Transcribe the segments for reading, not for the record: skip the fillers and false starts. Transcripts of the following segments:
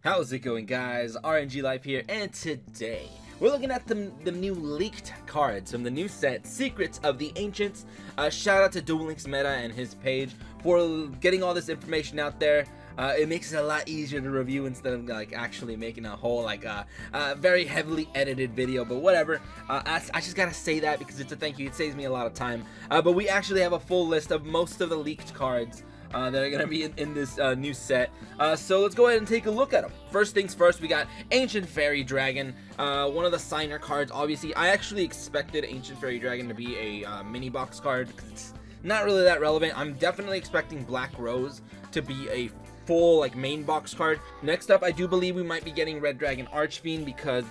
How's it going, guys? aRenG Life here, and today we're looking at the new leaked cards from the new set, Secrets of the Ancients. Shout out to Duel Links Meta and his page for getting all this information out there. It makes it a lot easier to review instead of like actually making a whole very heavily edited video, but whatever. I just gotta say that because it's a thank you. It saves me a lot of time. But we actually have a full list of most of the leaked cards that are going to be in this new set. So let's go ahead and take a look at them. First things first, we got Ancient Fairy Dragon, one of the signer cards. Obviously, I actually expected Ancient Fairy Dragon to be a mini box card because it's not really that relevant. I'm definitely expecting Black Rose to be a full main box card. Next up, I do believe we might be getting Red Dragon Archfiend because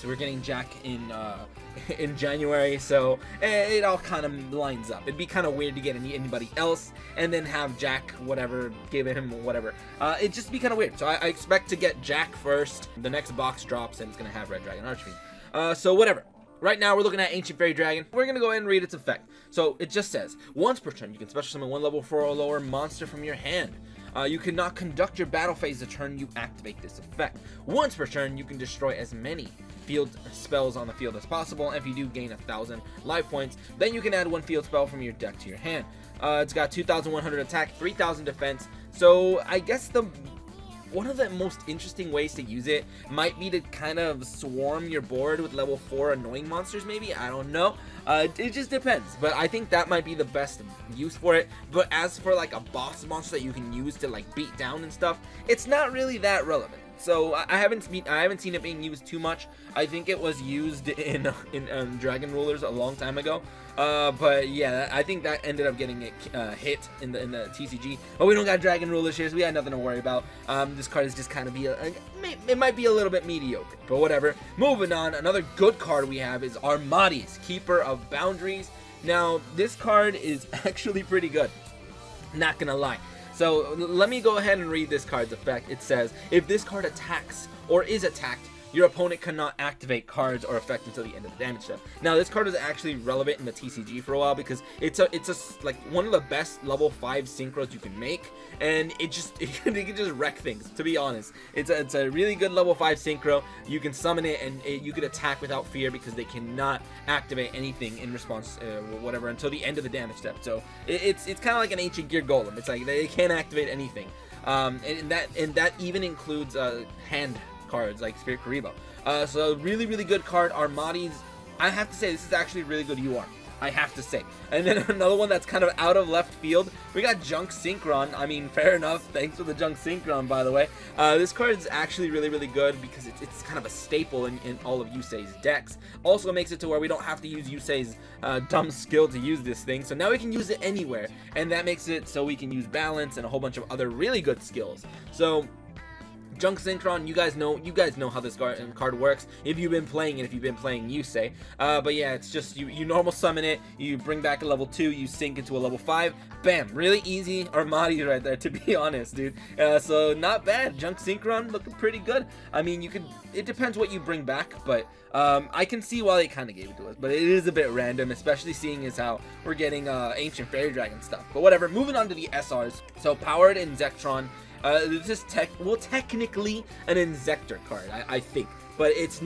we're getting Jack in January, so it all kind of lines up. It'd be kind of weird to get anybody else and then have Jack whatever, give him whatever. It'd just be kind of weird. So I expect to get Jack first. The next box drops and it's gonna have Red Dragon Archfiend. So whatever. Right now, we're looking at Ancient Fairy Dragon. We're going to go ahead and read its effect. So, it just says, once per turn, you can special summon one level 4 or lower monster from your hand. You cannot conduct your battle phase the turn you activate this effect. Once per turn, you can destroy as many field spells on the field as possible. And if you do gain 1,000 life points, then you can add one field spell from your deck to your hand. It's got 2,100 attack, 3,000 defense. So, I guess one of the most interesting ways to use it might be to kind of swarm your board with level 4 annoying monsters, maybe. I don't know. It just depends. But I think that might be the best use for it. But as for a boss monster that you can use to beat down and stuff, it's not really that relevant. So I haven't seen it being used too much. I think it was used in Dragon Rulers a long time ago. But yeah, I think that ended up getting it hit in the TCG. But we don't got Dragon Rulers here, so we got nothing to worry about. This card is just kind of it might be a little bit mediocre, but whatever. Moving on, another good card we have is Armades, Keeper of Boundaries. Now this card is actually pretty good. Not gonna lie. So let me go ahead and read this card's effect. It says, if this card attacks or is attacked, your opponent cannot activate cards or effect until the end of the damage step. Now this card is actually relevant in the TCG for a while because it's one of the best level 5 synchros you can make, and it can just wreck things, to be honest. It's a really good level 5 synchro. You can summon it and you can attack without fear because they cannot activate anything in response whatever until the end of the damage step. So it's kind of like an Ancient Gear Golem. It's like they can't activate anything, and that even includes hand cards like Spirit Karibo. So really good card. Armades, I have to say, this is actually a really good UR, I have to say. And then another one that's kind of out of left field, we got Junk Synchron. I mean, fair enough, thanks for the Junk Synchron, by the way. This card is actually really good because it's kind of a staple in all of Yusei's decks. Also makes it to where we don't have to use Yusei's dumb skill to use this thing, so now we can use it anywhere, and that makes it so we can use balance and a whole bunch of other really good skills. So Junk Synchron, you guys know how this card works if you've been playing it, if you've been playing Yusei. But yeah, it's just you normal summon it, you bring back a level 2, you sync into a level 5, bam, really easy Armades right there, to be honest, dude. So not bad. Junk Synchron looking pretty good. I mean, it depends what you bring back, but I can see why they kind of gave it to us, but it is a bit random, especially seeing as how we're getting Ancient Fairy Dragon stuff. But whatever, moving on to the SRs. So Powered Inzectron. This is technically an Inzector card, I think, but it's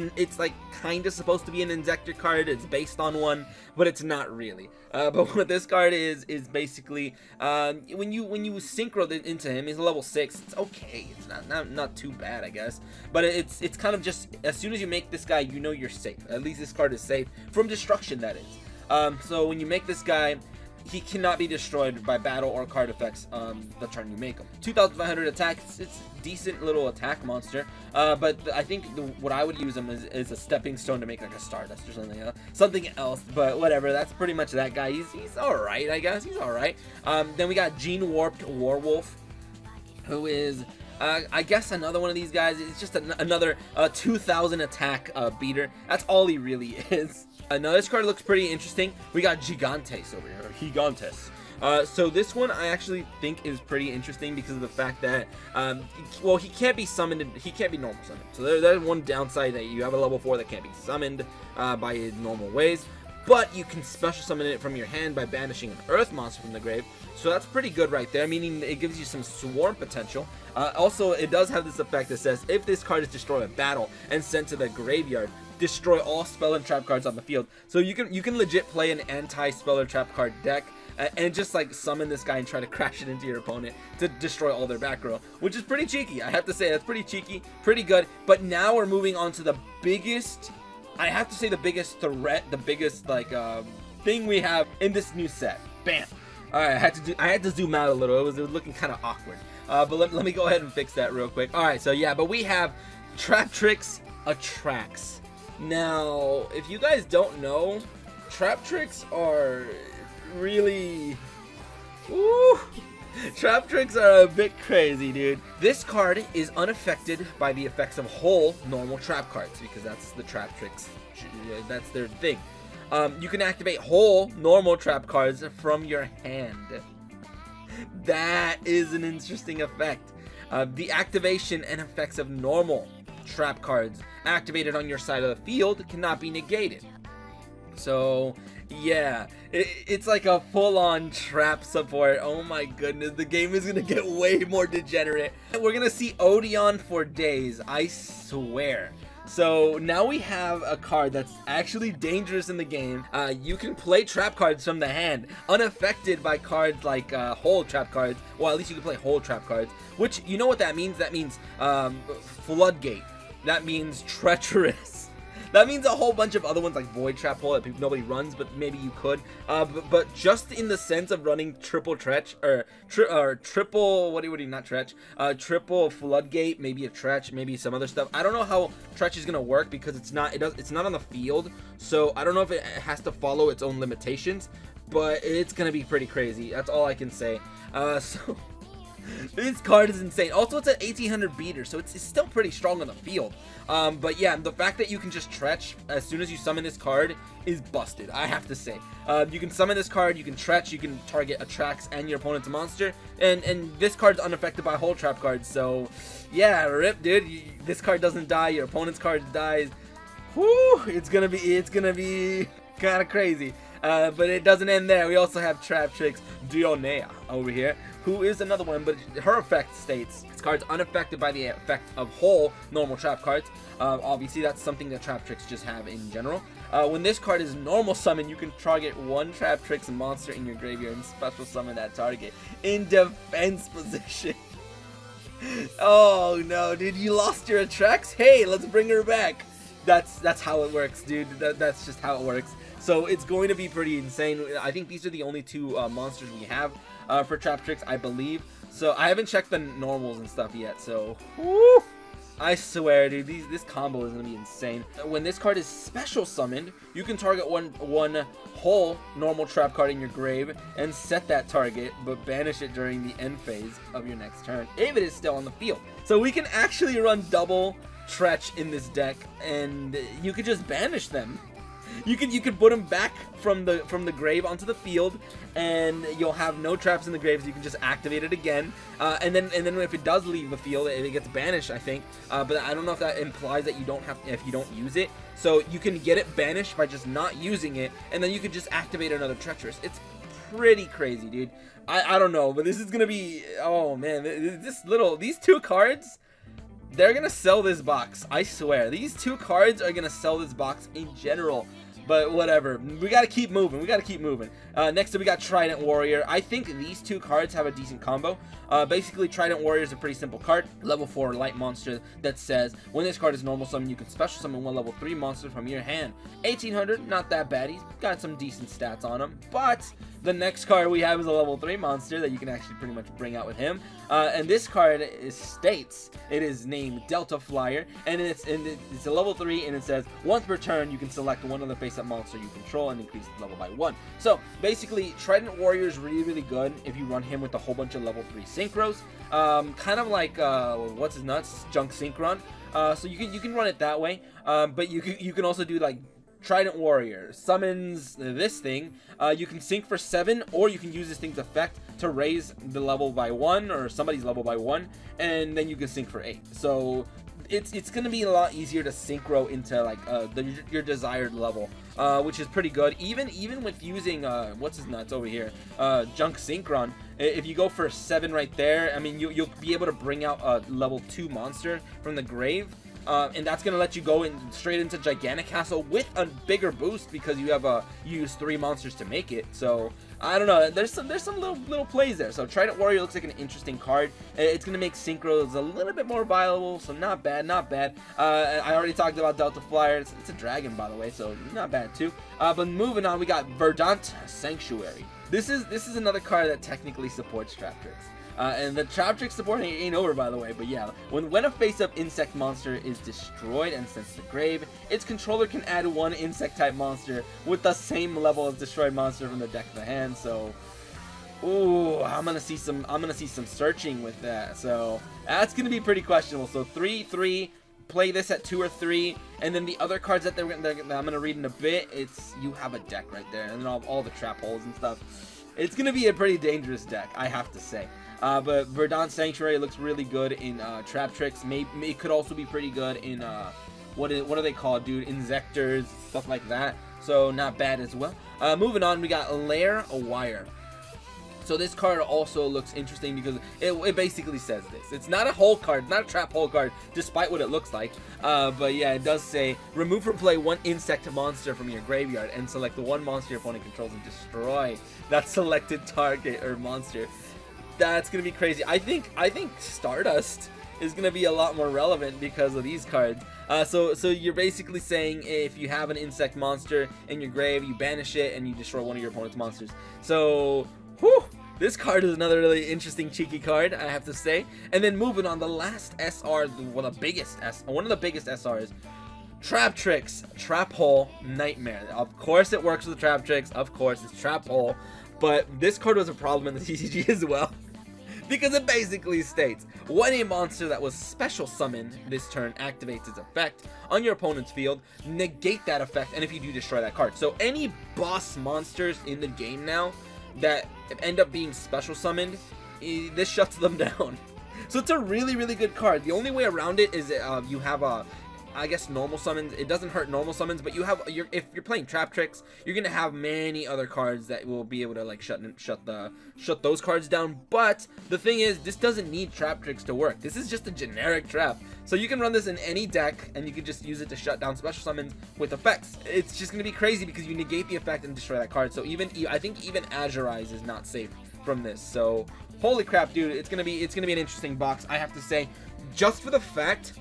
kind of supposed to be an Inzector card. It's based on one, but it's not really. But what this card is basically when you synchro into him, he's a level 6. It's okay. It's not too bad, I guess. But it's kind of just, as soon as you make this guy, you know you're safe. At least this card is safe from destruction, that is. So when you make this guy, he cannot be destroyed by battle or card effects the turn you make him. 2,500 attack, it's a decent little attack monster, but I think what I would use him is a stepping stone to make like a Stardust or something else, but whatever, that's pretty much that guy. He's alright, I guess, he's alright. Then we got Gene Warped Warwolf, who is I guess another one of these guys. Is just another 2,000 attack beater. That's all he really is. Now this card looks pretty interesting. We got Gigantes over here, Gigantes. So this one I actually think is pretty interesting because of the fact that, well, he can't be summoned, he can't be normal summoned. So there's one downside, that you have a level 4 that can't be summoned by normal ways. but you can special summon it from your hand by banishing an earth monster from the grave. So that's pretty good right there, meaning it gives you some swarm potential. Also, it does have this effect that says if this card is destroyed in battle and sent to the graveyard, destroy all spell and trap cards on the field. So you can legit play an anti-spell or trap card deck and just like summon this guy and try to crash it into your opponent to destroy all their back row, which is pretty cheeky. I have to say that's pretty cheeky, pretty good. But now we're moving on to the biggest, I have to say the biggest threat, the biggest like thing we have in this new set. Bam. All right, I had to zoom out a little. It was looking kind of awkward. But let me go ahead and fix that real quick. All right, so yeah, but we have Traptrix attracts. Now, if you guys don't know, Traptrix are really, Traptrix are a bit crazy, dude. This card is unaffected by the effects of whole normal trap cards, because that's the Traptrix, that's their thing. You can activate whole normal trap cards from your hand. That is an interesting effect. The activation and effects of normal trap cards activated on your side of the field cannot be negated. So yeah, it's like a full-on trap support. Oh my goodness, the game is gonna get way more degenerate. We're gonna see Odeon for days, I swear. So now we have a card that's actually dangerous in the game. You can play trap cards from the hand, unaffected by cards like whole trap cards. Well, at least you can play whole trap cards, which, you know what that means? That means Floodgate. That means Treacherous. That means a whole bunch of other ones like Void Trap Hole that nobody runs, but maybe you could. But just in the sense of running triple Tretch, or triple, triple Floodgate, maybe a Tretch, maybe some other stuff. I don't know how Tretch is gonna work because it's not on the field, so I don't know if it has to follow its own limitations, but it's gonna be pretty crazy. That's all I can say. So this card is insane. Also, it's an 1800 beater, so it's still pretty strong on the field. But yeah, the fact that you can just Tretch as soon as you summon this card is busted, I have to say. You can summon this card, you can Tretch, you can target attracts and your opponent's monster, and this card's unaffected by whole trap cards. So yeah, rip, dude. This card doesn't die, your opponent's card dies. Whoo! It's gonna be kind of crazy. But it doesn't end there. We also have Traptrix Dionea over here, who is another one, but her effect states this card's unaffected by the effect of whole normal trap cards. Obviously, that's something that Traptrix just have in general. When this card is normal summon, you can target one Traptrix monster in your graveyard and special summon that target in defense position. Oh no, dude, you lost your attracts? Hey, let's bring her back. That's how it works, dude. That's just how it works. So it's going to be pretty insane. I think these are the only two monsters we have for Traptrix, I believe. So I haven't checked the normals and stuff yet. So woo, I swear, dude, this combo is going to be insane. When this card is special summoned, you can target one whole normal trap card in your grave and set that target, but banish it during the end phase of your next turn if it is still on the field. So we can actually run double Tretch in this deck, and you could just banish them. You could put them back from the grave onto the field, and you'll have no traps in the grave, so you can just activate it again. And then if it does leave the field, it gets banished, I think. But I don't know if that implies that you don't have, if you don't use it. So you can get it banished by just not using it, and then you could just activate another Treacherous. It's pretty crazy, dude. I don't know, but this is gonna be, oh man, these two cards. They're gonna sell this box, I swear. These two cards are gonna sell this box in general. But whatever, we gotta keep moving. Next up, we got Trident Warrior. I think these two cards have a decent combo. Basically, Trident Warrior is a pretty simple card. Level 4 light monster that says, when this card is normal summon, you can special summon one level 3 monster from your hand. 1800, not that bad. He's got some decent stats on him. But the next card we have is a level 3 monster that you can actually pretty much bring out with him. And this card states, it is named Delta Flyer, and it's a level 3, and it says, once per turn, you can select one other face-up monster you control and increase the level by 1. So basically, Trident Warrior is really good if you run him with a whole bunch of level 3 synchros, kind of like what's his nuts, Junk Synchron. So you can run it that way, but you can also do like Trident Warrior summons this thing. You can sync for 7, or you can use this thing's effect to raise the level by 1, or somebody's level by 1, and then you can sync for 8. So it's gonna be a lot easier to synchro into like your desired level which is pretty good. Even with using what's his nuts over here, Junk Synchron, if you go for 7 right there, I mean you'll be able to bring out a level 2 monster from the grave. And that's gonna let you go straight into Gigantic Castle with a bigger boost because you have you use 3 monsters to make it. So I don't know. There's some little plays there. So Trident Warrior looks like an interesting card. It's gonna make synchros a little bit more viable. So not bad, not bad. I already talked about Delta Flyer. It's a dragon, by the way, so not bad too. But moving on, we got Verdant Sanctuary. This is another card that technically supports Traptrix. And the Traptrix support ain't over, by the way, but yeah. When a face-up insect monster is destroyed and sent to the grave, its controller can add 1 insect-type monster with the same level as destroyed monster from the deck of the hand. So, ooh, I'm gonna see some searching with that. So that's gonna be pretty questionable. So 3/3. Play this at 2 or 3, and then the other cards that I'm gonna read in a bit. You have a deck right there, and then all the trap holes and stuff. It's gonna be a pretty dangerous deck, I have to say. But Verdant Sanctuary looks really good in Traptrix. It could also be pretty good in what are they called, dude? Insectors, stuff like that. So not bad as well. Moving on, we got Lair Wire. So this card also looks interesting because it basically says this. It's not a hole card, not a trap hole card, despite what it looks like. But yeah, it does say, remove from play 1 insect monster from your graveyard and select the 1 monster your opponent controls and destroy that selected target or monster. That's gonna be crazy. I think Stardust is gonna be a lot more relevant because of these cards. So you're basically saying if you have an insect monster in your grave, you banish it and you destroy 1 of your opponent's monsters. So, whew, this card is another really interesting cheeky card, I have to say. And then moving on, the last SR, one of the biggest SRs, Traptrix, Trap Hole Nightmare. Of course it works with Traptrix, of course it's Trap Hole, but this card was a problem in the TCG as well. Because it basically states, when a monster that was special summoned this turn activates its effect on your opponent's field, negate that effect, and if you do, destroy that card. So any boss monsters in the game now that end up being special summoned, this shuts them down. So it's a really, really good card. The only way around it is you have I guess normal summons. It doesn't hurt normal summons, but if you're playing Traptrix, you're gonna have many other cards that will be able to like shut those cards down. But the thing is, this doesn't need Traptrix to work. This is just a generic trap, so you can run this in any deck, and you can just use it to shut down special summons with effects. It's just gonna be crazy because you negate the effect and destroy that card. So I think even Azurize is not safe from this. So holy crap, dude! It's gonna be an interesting box, I have to say, just for the fact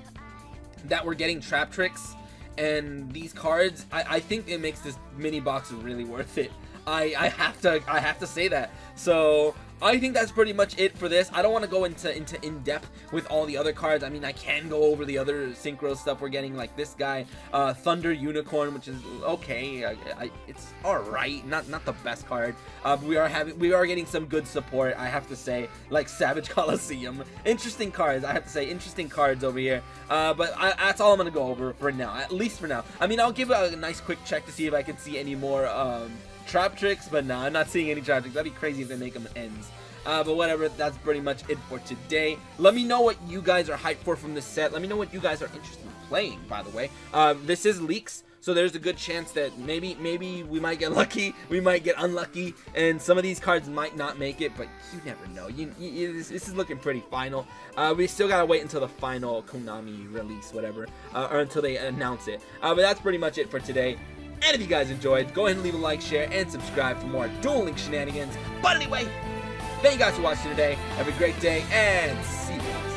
that we're getting Traptrix and these cards. I think it makes this mini box really worth it. I have to say that. So I think that's pretty much it for this. I don't want to go into in-depth with all the other cards. I mean, I can go over the other synchro stuff we're getting, like this guy, Thunder Unicorn, which is okay. It's all right, not the best card. We are getting some good support, I have to say, like Savage Coliseum. Interesting cards, I have to say, interesting cards over here. But that's all I'm gonna go over for now, at least for now. I mean, I'll give a nice quick check to see if I can see any more Traptrix, but no, I'm not seeing any Traptrix. That'd be crazy if they make them ends. But whatever, that's pretty much it for today. Let me know what you guys are hyped for from this set. Let me know what you guys are interested in playing, by the way. This is leaks, so there's a good chance that maybe we might get lucky, we might get unlucky, and some of these cards might not make it, but you never know. This is looking pretty final. We still gotta wait until the final Konami release, whatever, or until they announce it. But that's pretty much it for today. And if you guys enjoyed, go ahead and leave a like, share, and subscribe for more Duel Link shenanigans. But anyway, thank you guys for watching today. Have a great day, and see you.